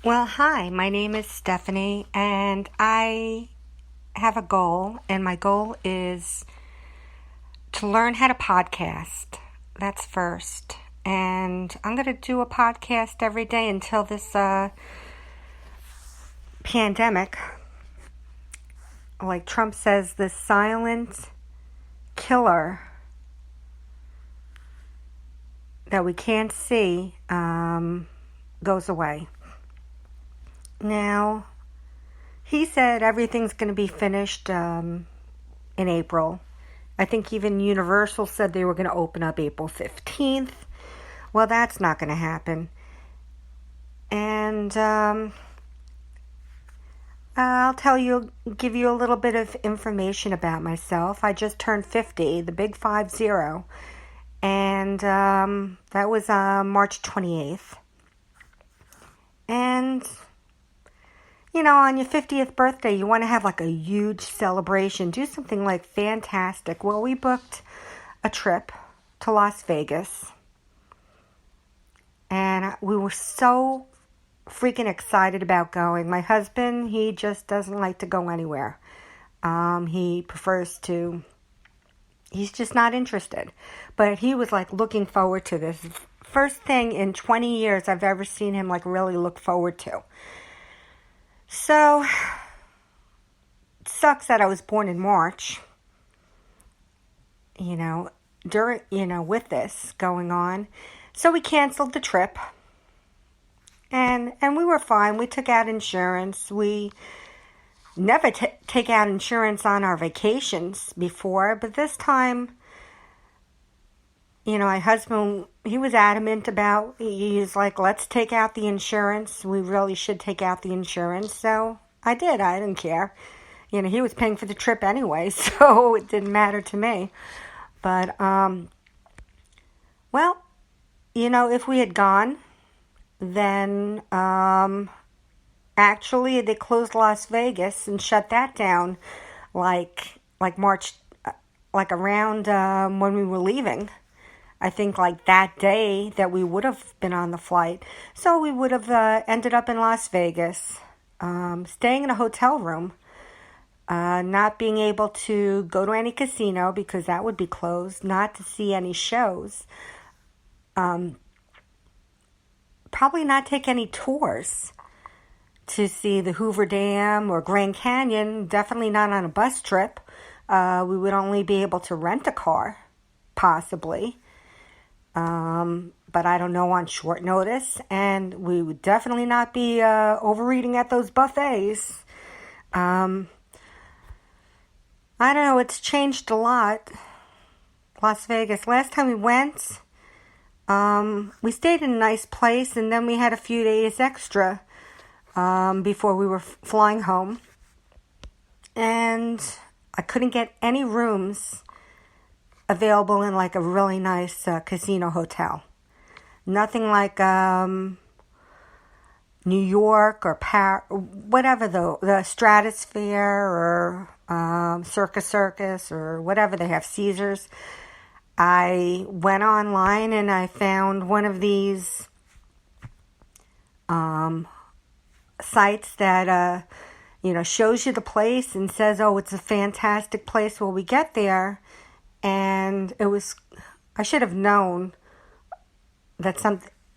Well, hi, my name is Stephanie, and I have a goal, and my goal is to learn how to podcast. That's first. And I'm going to do a podcast every day until this pandemic, like Trump says, the silent killer that we can't see goes away. Now, he said everything's going to be finished in April. I think even Universal said they were going to open up April 15th. Well, that's not going to happen. And I'll give you a little bit of information about myself. I just turned 50, the big 50. And that was March 28th. And on your 50th birthday, you want to have like a huge celebration. Do something like fantastic. Well, we booked a trip to Las Vegas. And we were so freaking excited about going. My husband, he just doesn't like to go anywhere. He prefers to, he's just not interested. But he was like looking forward to this. First thing in 20 years I've ever seen him like really look forward to. So, it sucks that I was born in March, with this going on. So we canceled the trip, and we were fine. We took out insurance. We never take out insurance on our vacations before, but this time, my husband, he was adamant about, he's like, let's take out the insurance. We really should take out the insurance. So I did. I didn't care. He was paying for the trip anyway, so it didn't matter to me. But, if we had gone, then actually they closed Las Vegas and shut that down like March, like around when we were leaving. I think like that day that we would have been on the flight. So we would have ended up in Las Vegas, staying in a hotel room, not being able to go to any casino because that would be closed, not to see any shows, probably not take any tours to see the Hoover Dam or Grand Canyon, definitely not on a bus trip. We would only be able to rent a car, possibly. But I don't know on short notice, and we would definitely not be overeating at those buffets. I don't know, it's changed a lot. Las Vegas, last time we went, we stayed in a nice place, and then we had a few days extra before we were flying home. And I couldn't get any rooms available in like a really nice casino hotel. Nothing like New York or Paris, whatever the Stratosphere or Circus or whatever they have, Caesars. I went online and I found one of these sites that shows you the place and says, oh, it's a fantastic place. Well, we get there, and I should have known that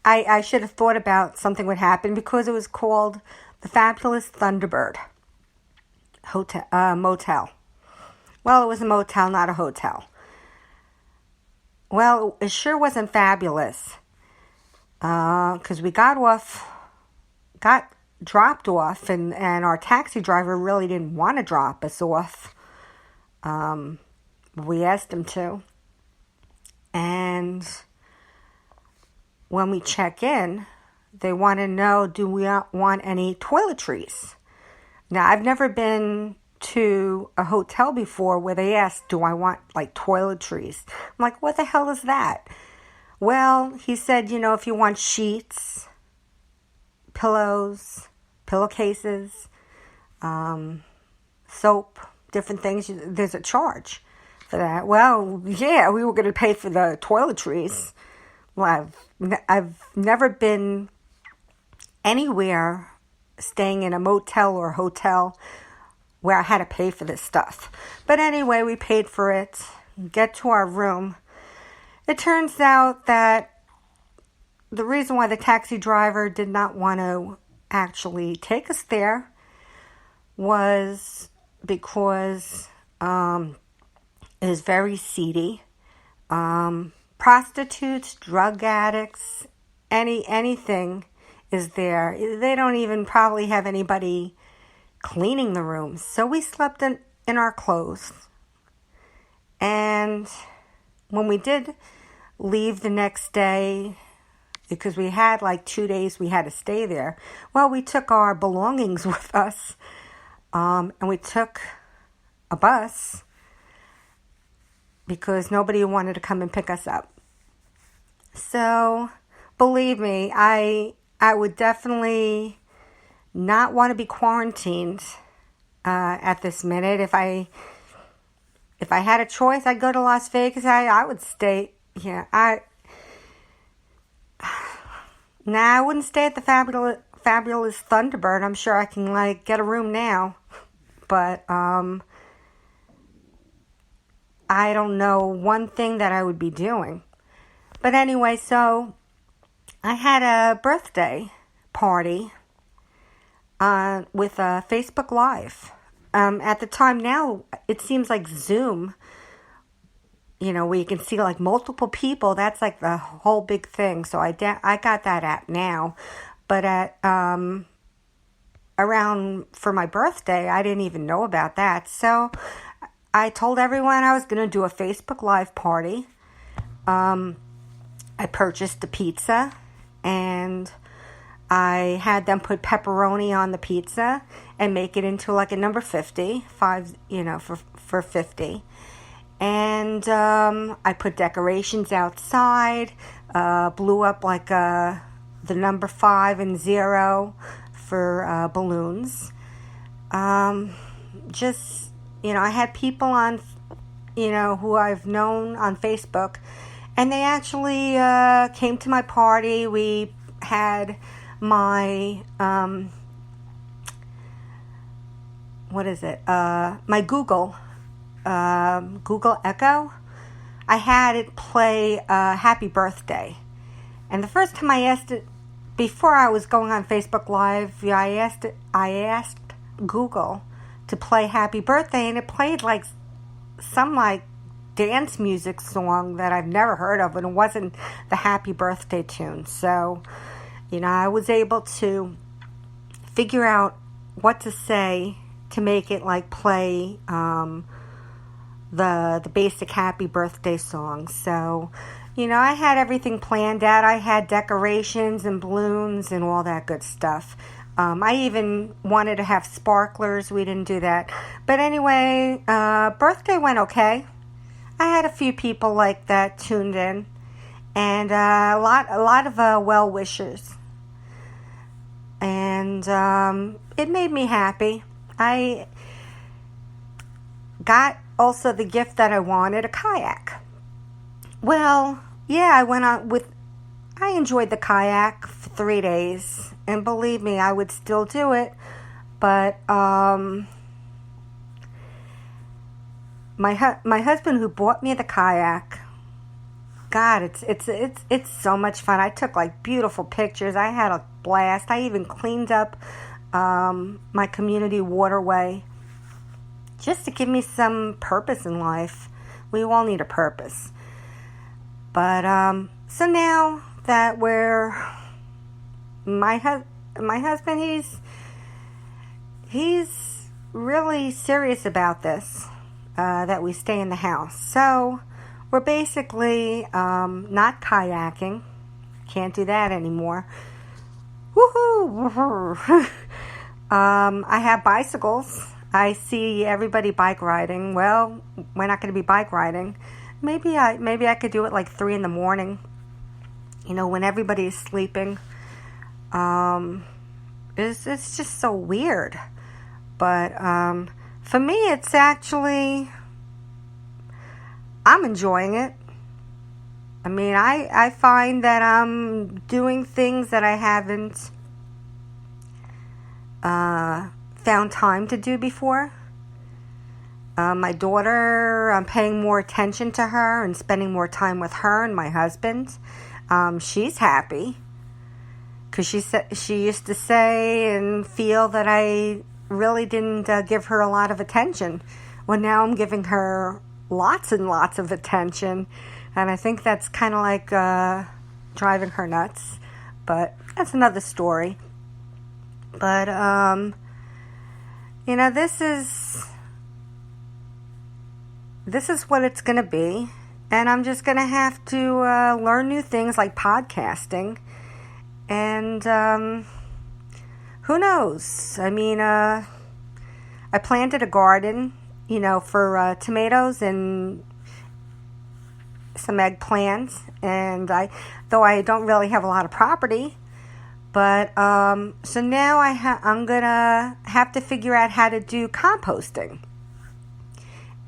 I should have thought about something would happen because it was called the Fabulous Thunderbird Motel. Well, it was a motel, not a hotel. Well, it sure wasn't fabulous because we got dropped off, and our taxi driver really didn't want to drop us off. We asked him to. And when we check in, they want to know, do we want any toiletries? Now, I've never been to a hotel before where they ask, do I want like toiletries? I'm like, what the hell is that? Well, he said, if you want sheets, pillows, pillowcases, soap, different things, there's a charge for that. Well, yeah, we were going to pay for the toiletries. Well, I've never been anywhere staying in a motel or hotel where I had to pay for this stuff. But anyway, we paid for it. Get to our room. It turns out that the reason why the taxi driver did not want to actually take us there was because it is very seedy. Prostitutes, drug addicts, anything is there. They don't even probably have anybody cleaning the rooms. So we slept in our clothes. And when we did leave the next day, because we had like 2 days we had to stay there, well, we took our belongings with us, and we took a bus because nobody wanted to come and pick us up. So, believe me, I would definitely not want to be quarantined at this minute. If I had a choice, I'd go to Las Vegas. I would stay. Yeah, I wouldn't stay at the fabulous Thunderbird. I'm sure I can get a room now, but I don't know one thing that I would be doing. But anyway, so I had a birthday party with a Facebook Live. At the time now, it seems like Zoom, where you can see multiple people. That's like the whole big thing. So I got that app now. But at around for my birthday, I didn't even know about that. So I told everyone I was going to do a Facebook Live party. I purchased a pizza, and I had them put pepperoni on the pizza and make it into a number 50, for 50. And I put decorations outside, blew up the number 5 and 0 for balloons. I had people on, who I've known on Facebook, and they actually came to my party. We had my, my Google Echo. I had it play Happy Birthday. And the first time I asked it, before I was going on Facebook Live, I asked Google to play Happy Birthday, and it played some dance music song that I've never heard of, and it wasn't the Happy Birthday tune. So, I was able to figure out what to say to make it play the basic Happy Birthday song. So, I had everything planned out. I had decorations and balloons and all that good stuff. I even wanted to have sparklers. We didn't do that. But anyway, birthday went okay. I had a few people like that tuned in, and a lot of well wishers, and it made me happy. I got also the gift that I wanted, a kayak. Well, yeah, I enjoyed the kayak for 3 days, and believe me, I would still do it, but my husband who bought me the kayak, God, it's so much fun. I took beautiful pictures. I had a blast. I even cleaned up my community waterway just to give me some purpose in life. We all need a purpose. But so now that my husband, he's really serious about this, that we stay in the house. So we're basically not kayaking. Can't do that anymore. Woohoo! I have bicycles. I see everybody bike riding. Well, we're not going to be bike riding. Maybe I could do it 3 in the morning. When everybody's sleeping. It's just so weird. But for me, it's actually, I'm enjoying it. I mean, I find that I'm doing things that I haven't found time to do before. My daughter, I'm paying more attention to her and spending more time with her and my husband. She's happy because she used to say and feel that I really didn't give her a lot of attention. Well, now I'm giving her lots and lots of attention, and I think that's kind of like driving her nuts. But that's another story. But this is what it's going to be. And I'm just going to have to learn new things like podcasting. And who knows? I mean, I planted a garden, for tomatoes and some eggplants. And though I don't really have a lot of property, but so now I'm going to have to figure out how to do composting.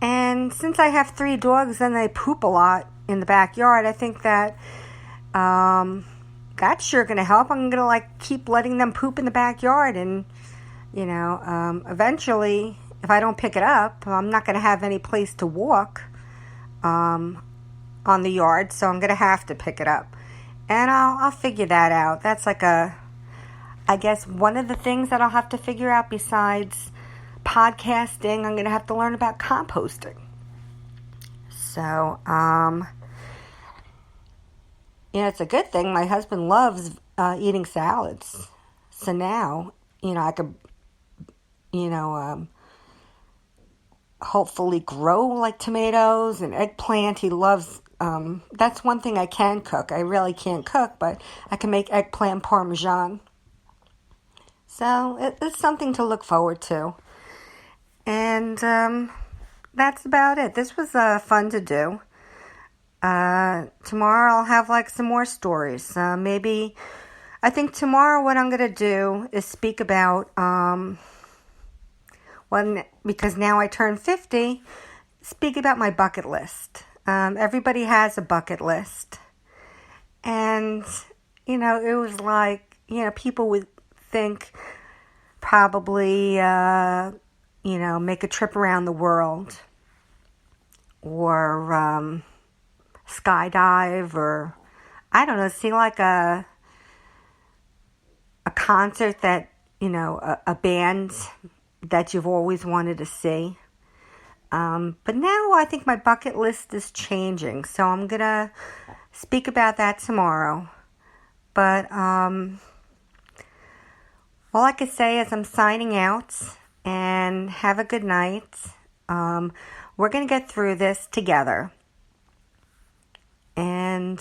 And since I have 3 dogs and they poop a lot in the backyard, I think that that's sure going to help. I'm going to keep letting them poop in the backyard, and eventually, if I don't pick it up, I'm not going to have any place to walk on the yard, so I'm going to have to pick it up. And I'll figure that out. That's I guess one of the things that I'll have to figure out besides podcasting. I'm going to have to learn about composting. So, it's a good thing. My husband loves eating salads. So now, I could, hopefully grow like tomatoes and eggplant. He loves, that's one thing I can cook. I really can't cook, but I can make eggplant parmesan. So it's something to look forward to. And that's about it. This was fun to do. Tomorrow I'll have some more stories. Maybe, I think tomorrow what I'm going to do is speak about, because now I turn 50, speak about my bucket list. Everybody has a bucket list. And, it was people would think probably, make a trip around the world, or skydive, or I don't know, see a concert that, a band that you've always wanted to see. But now I think my bucket list is changing, so I'm going to speak about that tomorrow. But all I can say is I'm signing out. And have a good night. We're going to get through this together. And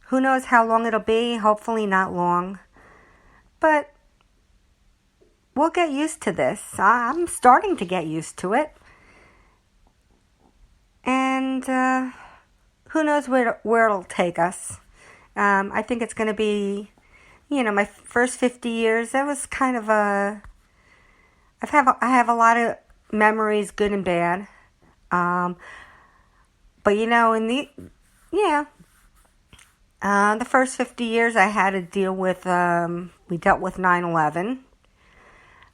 who knows how long it'll be. Hopefully not long. But we'll get used to this. I'm starting to get used to it. And who knows where it'll take us. I think it's going to be... my first 50 years, that was kind of I have a lot of memories, good and bad. But the first 50 years I had to deal with, we dealt with 9/11.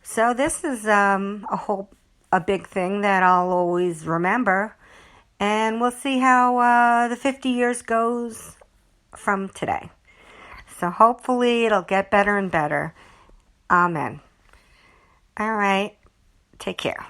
So this is a big thing that I'll always remember. And we'll see how the 50 years goes from today. So hopefully it'll get better and better. Amen. All right. Take care.